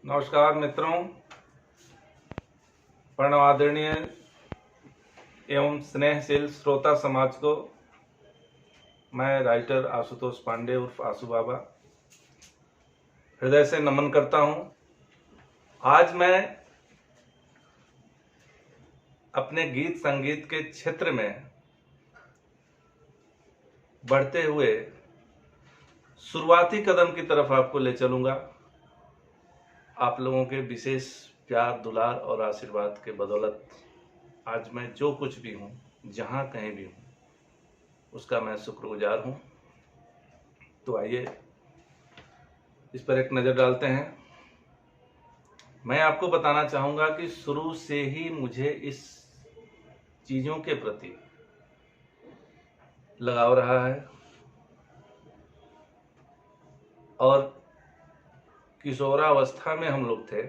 नमस्कार मित्रों, प्रणव आदरणीय एवं स्नेहशील श्रोता समाज को मैं राइटर आशुतोष पांडे उर्फ आशु बाबा हृदय से नमन करता हूं। आज मैं अपने गीत संगीत के क्षेत्र में बढ़ते हुए शुरुआती कदम की तरफ आपको ले चलूंगा। आप लोगों के विशेष प्यार, दुलार और आशीर्वाद के बदौलत आज मैं जो कुछ भी हूँ, जहाँ कहीं भी हूँ, उसका मैं शुक्रगुजार हूँ। तो आइए इस पर एक नज़र डालते हैं। मैं आपको बताना चाहूँगा कि शुरू से ही मुझे इस चीज़ों के प्रति लगाव रहा है और किशोरावस्था में हम लोग थे।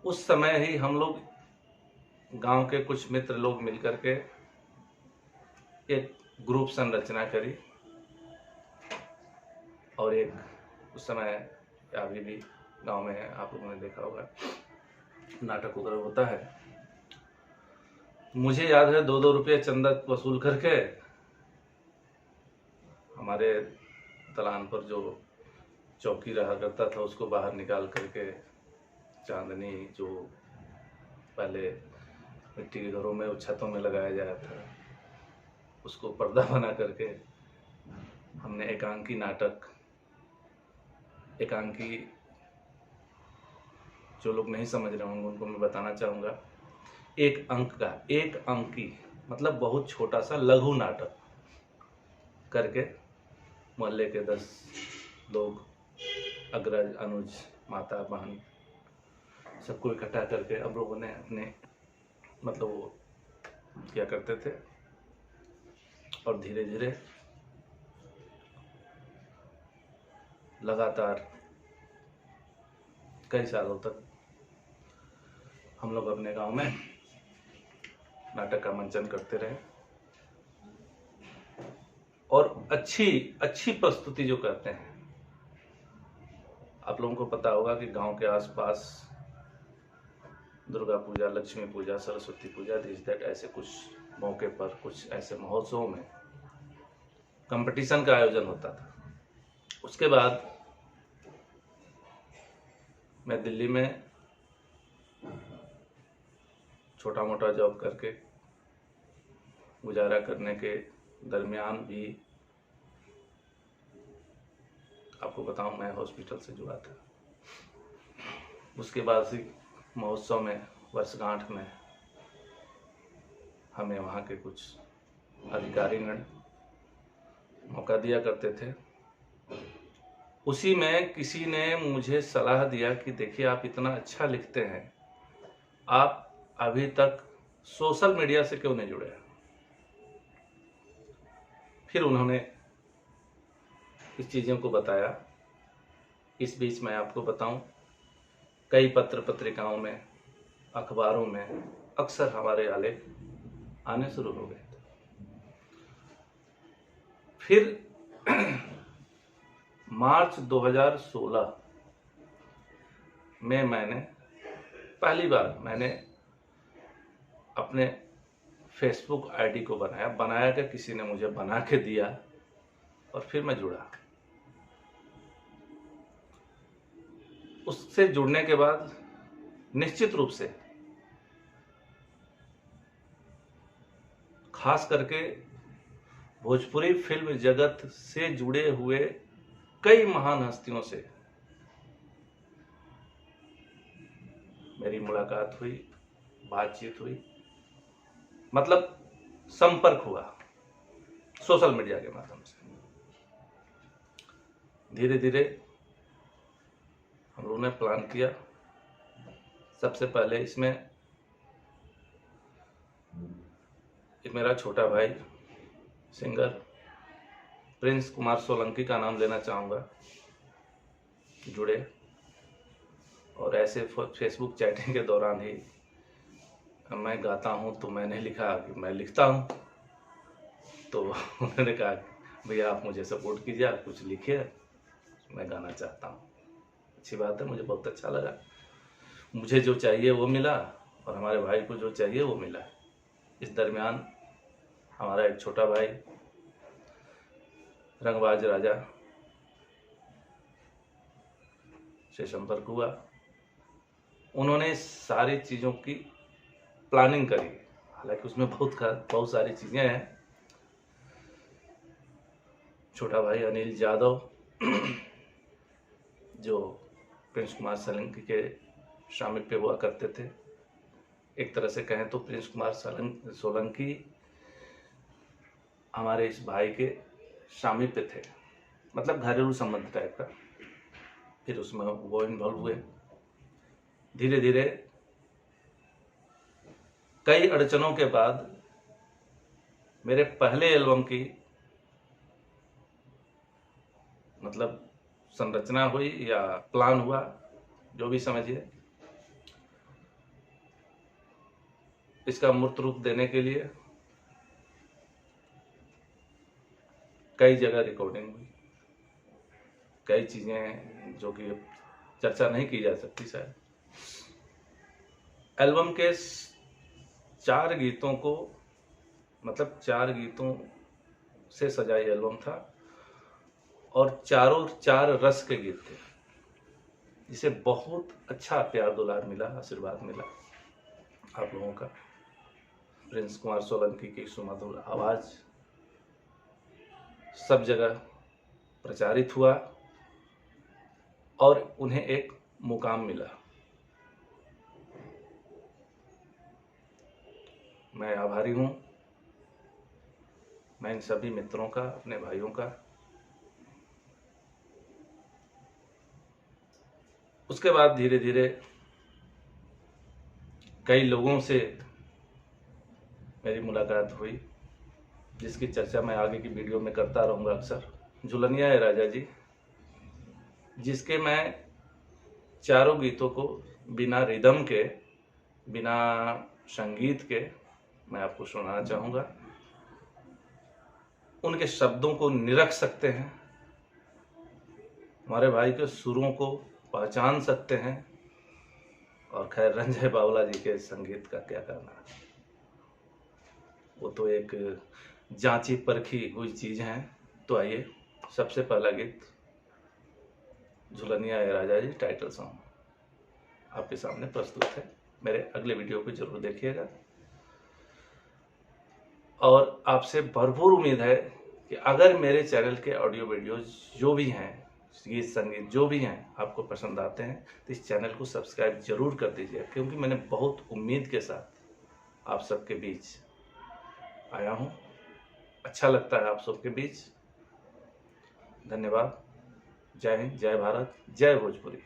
उस समय ही हम लोग गांव के कुछ मित्र लोग मिलकर के एक ग्रुप संरचना करी और एक उस समय अभी भी गांव में है, आप लोगों ने देखा होगा, नाटक वगैरह होता है। मुझे याद है 2-2 रुपये चंदा वसूल करके हमारे दलान पर जो चौकी रहा करता था उसको बाहर निकाल करके चांदनी, जो पहले मिट्टी के घरों में छतों में लगाया जाता था, उसको पर्दा बना करके हमने एकांकी नाटक, एकांकी जो लोग नहीं समझ रहे होंगे उनको मैं बताना चाहूँगा, एक अंक का, एक अंकी मतलब बहुत छोटा सा लघु नाटक करके मोहल्ले के 10 लोग, अग्रज, अनुज, माता, बहन, सबको इकट्ठा करके अब लोगों ने अपने मतलब वो क्या करते थे और धीरे धीरे लगातार कई सालों तक हम लोग अपने गांव में नाटक का मंचन करते रहे और अच्छी प्रस्तुति जो करते हैं। आप लोगों को पता होगा कि गांव के आसपास दुर्गा पूजा, लक्ष्मी पूजा, सरस्वती पूजा, ऐसे कुछ मौके पर, कुछ ऐसे महोत्सवों में कंपटीशन का आयोजन होता था। उसके बाद मैं दिल्ली में छोटा मोटा जॉब करके गुजारा करने के दरमियान भी आपको बताऊं, मैं हॉस्पिटल से जुड़ा था। उसके बाद से महोत्सव में, वर्षगांठ में हमें वहाँ के कुछ अधिकारीगण मौका दिया करते थे। उसी में किसी ने मुझे सलाह दिया कि देखिए, आप इतना अच्छा लिखते हैं, आप अभी तक सोशल मीडिया से क्यों नहीं जुड़े। फिर उन्होंने इस चीज़ों को बताया। इस बीच मैं आपको बताऊं, कई पत्र पत्रिकाओं में, अखबारों में अक्सर हमारे आलेख आने शुरू हो गए थे। फिर मार्च 2016 में पहली बार मैंने अपने फेसबुक आईडी को बनाया कि किसी ने मुझे बना के दिया और फिर मैं जुड़ा। उससे जुड़ने के बाद निश्चित रूप से खास करके भोजपुरी फिल्म जगत से जुड़े हुए कई महान हस्तियों से मेरी मुलाकात हुई, बातचीत हुई, मतलब संपर्क हुआ सोशल मीडिया के माध्यम से। धीरे धीरे हम लोगों ने प्लान किया। सबसे पहले इसमें एक मेरा छोटा भाई सिंगर प्रिंस कुमार सोलंकी का नाम लेना चाहूँगा, जुड़े। और ऐसे फेसबुक चैटिंग के दौरान ही मैं गाता हूँ तो मैंने लिखा कि मैं लिखता हूँ, तो उन्होंने कहा भैया आप मुझे सपोर्ट कीजिए, आप कुछ लिखिए, मैं गाना चाहता हूँ। अच्छी बात है, मुझे बहुत अच्छा लगा। मुझे जो चाहिए वो मिला और हमारे भाई को जो चाहिए वो मिला। इस दरमियान हमारा एक छोटा भाई रंगबाज राजा से संपर्क हुआ। उन्होंने सारी चीज़ों की प्लानिंग करी, हालांकि उसमें बहुत सारी चीज़ें हैं। छोटा भाई अनिल यादव जो प्रिंस कुमार सोलंकी के शामिल पे हुआ करते थे, एक तरह से कहें तो प्रिंस कुमार सोलंकी हमारे इस भाई के शामिल पे थे, मतलब घरेलू संबंध टाइप का। फिर उसमें वो इन्वॉल्व हुए। धीरे धीरे कई अड़चनों के बाद मेरे पहले एल्बम की मतलब संरचना हुई या प्लान हुआ, जो भी समझिए। इसका मूर्त रूप देने के लिए कई जगह रिकॉर्डिंग हुई, कई चीज़ें जो कि चर्चा नहीं की जा सकती शायद। एल्बम के 4 गीतों को, मतलब 4 गीतों से सजाई एल्बम था और चारों 4 रस के गीत थे, जिसे बहुत अच्छा प्यार दुलार मिला, आशीर्वाद मिला आप लोगों का। प्रिंस कुमार सोलंकी की सुमधुर आवाज़ सब जगह प्रचारित हुआ और उन्हें एक मुकाम मिला। मैं आभारी हूँ, मैं इन सभी मित्रों का, अपने भाइयों का। उसके बाद धीरे धीरे कई लोगों से मेरी मुलाकात हुई, जिसकी चर्चा मैं आगे की वीडियो में करता रहूँगा अक्सर। झुलनिया है राजा जी, जिसके मैं चारों गीतों को बिना रिदम के, बिना संगीत के मैं आपको सुनाना चाहूँगा। उनके शब्दों को निरख सकते हैं, हमारे भाई के सुरों को पहचान सकते हैं, और खैर रंजय बावला जी के संगीत का क्या कहना, वो तो एक जांची परखी हुई चीज़ है। तो आइए, सबसे पहला गीत झुलनिया है राजा जी, टाइटल सॉन्ग आपके सामने प्रस्तुत है। मेरे अगले वीडियो को जरूर देखिएगा और आपसे भरपूर उम्मीद है कि अगर मेरे चैनल के ऑडियो वीडियोज जो भी हैं, गीत संगीत जो भी हैं, आपको पसंद आते हैं तो इस चैनल को सब्सक्राइब जरूर कर दीजिए, क्योंकि मैंने बहुत उम्मीद के साथ आप सबके बीच आया हूँ। अच्छा लगता है आप सबके बीच। धन्यवाद। जय हिंद, जय भारत, जय भोजपुरी।